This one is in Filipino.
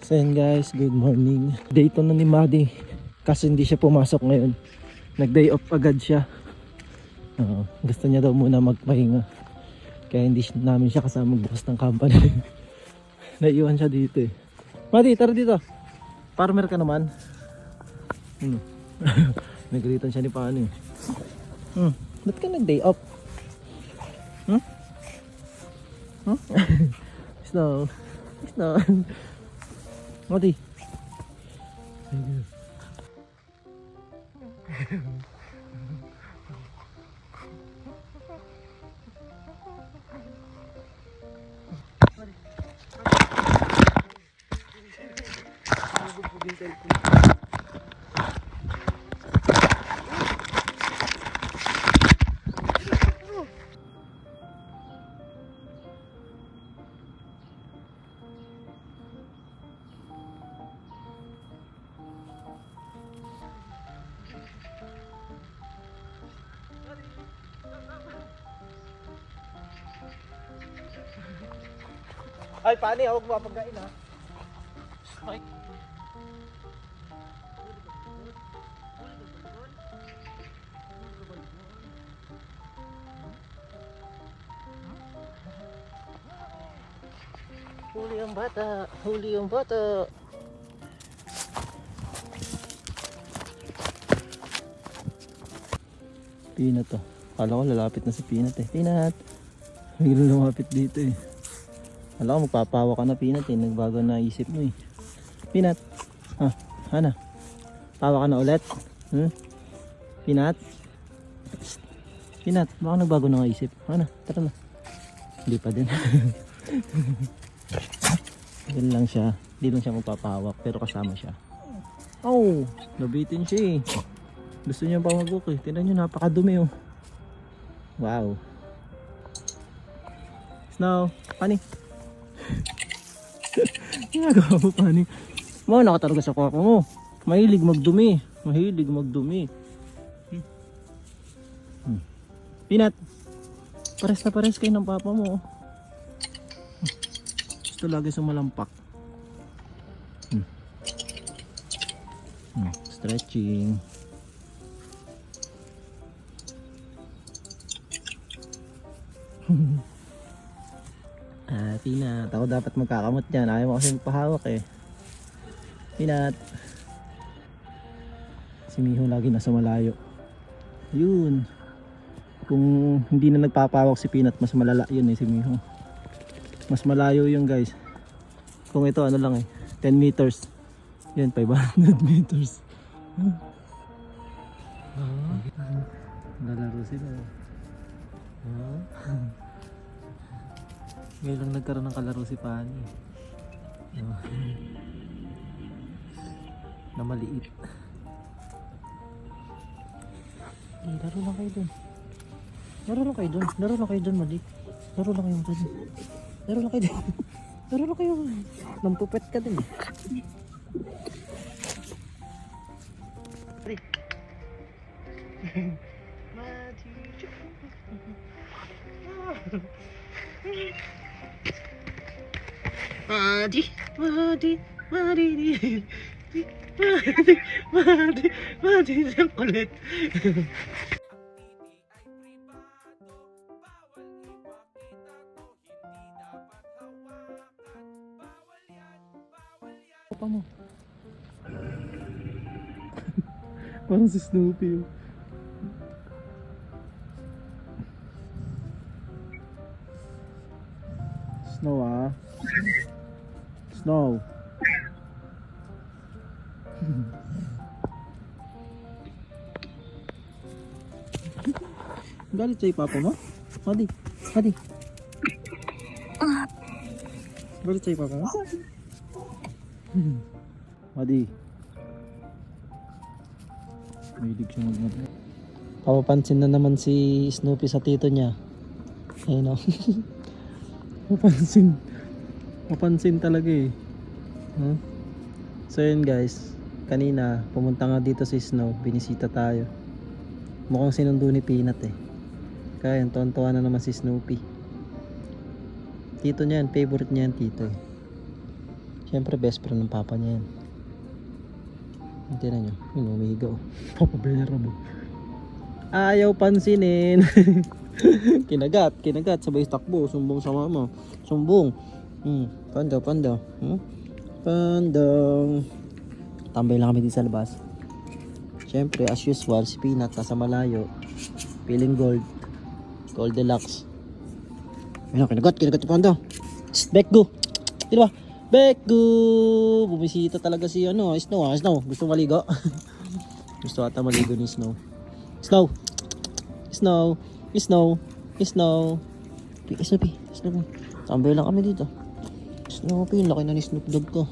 So yun guys, good morning. Day 2 na ni Maddie. Kasi hindi siya pumasok ngayon. Nag-day off agad siya. Gusto niya daw muna magpahinga. Kaya hindi namin siya kasama magbukas ng company. Naiwan siya dito eh. Maddie, tara dito. Farmer ka naman. Nagalitan siya ni Paano eh. Ba't ka nag-day off? Snow. Snow. Maddie. Ay, Pani, huwag mo mapagkain ha. Okay. Huli ang bata, huli ang bata. Peanut to. Kala ko lalapit na si Peanut eh. Peanut! Biglang lumapit dito eh. Kala ko magpapawa ka na Peanut eh. Nagbago na isip mo eh. Peanut! Hana? Pawa ka na ulit? Peanut? Psst. Peanut, baka nagbago na isip. Hana? Tara na. Hindi pa din. Yan lang siya. Hindi lang siya magpapawak pero kasama siya. Oh! Nabitin siya eh. Gusto niya pa mag-hook eh. Tingnan nyo, napakadumi oh. Wow. Snow, Pani. Ginagawa mo, Pani. Mga nakatarga sa kwako mo. Mahilig magdumi. Mahilig magdumi. Peanut. Pares na pares kayo ng papa mo. Gusto lagi sumalampak. Stretching. Peanut, ako dapat magkakamot dyan. Ayaw mo kasi magpahawak eh. Peanut. Si Miho lagi nasa malayo. Yun. Kung hindi na nagpapahawak si Peanut, mas malala yun eh si Miho. Mas malayo yun guys. Kung ito ano lang eh, 10 meters. Yan, 500 meters. Nalaro sila. Ngayon lang nagkaroon ng kalaro si Pani. Na maliit. Laro lang kayo dun. Laro lang kayo dun. Laro lang kayo dun, Mali. Laro lang kayo dun. Laro lang kayo dun. Laro lang kayo. Nampupet ka din. Madi, Madi, Madi, Madi, Madi, ang kulit. Apa mo? Parang si Snoopy. Snow ah. Snow. Galit sa'yo papa mo? Madi, Madi. Galit sa'yo papa mo? Madi. Mahilig siya magmati. Papapansin na naman si Snoopy sa tito niya. Ayun o. Papansin. Papansin talaga eh. So yun guys. Kanina pumunta nga dito si Snow. Binisita tayo. Mukhang sinundo ni Peanut eh. Kaya yun, tuwan-tuwa na naman si Snoopy. Tito niya yan. Favorite niya yan tito eh. Siyempre, best friend ng papa niya yan. Tingnan nyo, yun, umihiga oh. Papa Bearable. Ayaw pansinin. Kinagat, sabay takbo, sumbong sa mama. Sumbong. Panda. Pandang. Tambay lang kami dito sa labas. Siyempre, as usual, si Peanut nasa malayo. Feeling gold. Gold Deluxe. Ayun, kinagat si Panda. Bekgo. Diba? Bekgo. Bumisita talaga si Snow. Gusto maligo. Gusto ata maligo ni Snow. Snow. Snoopy. Tambay lang kami dito. Snoopy, laki na ni Snoop Dogg ko.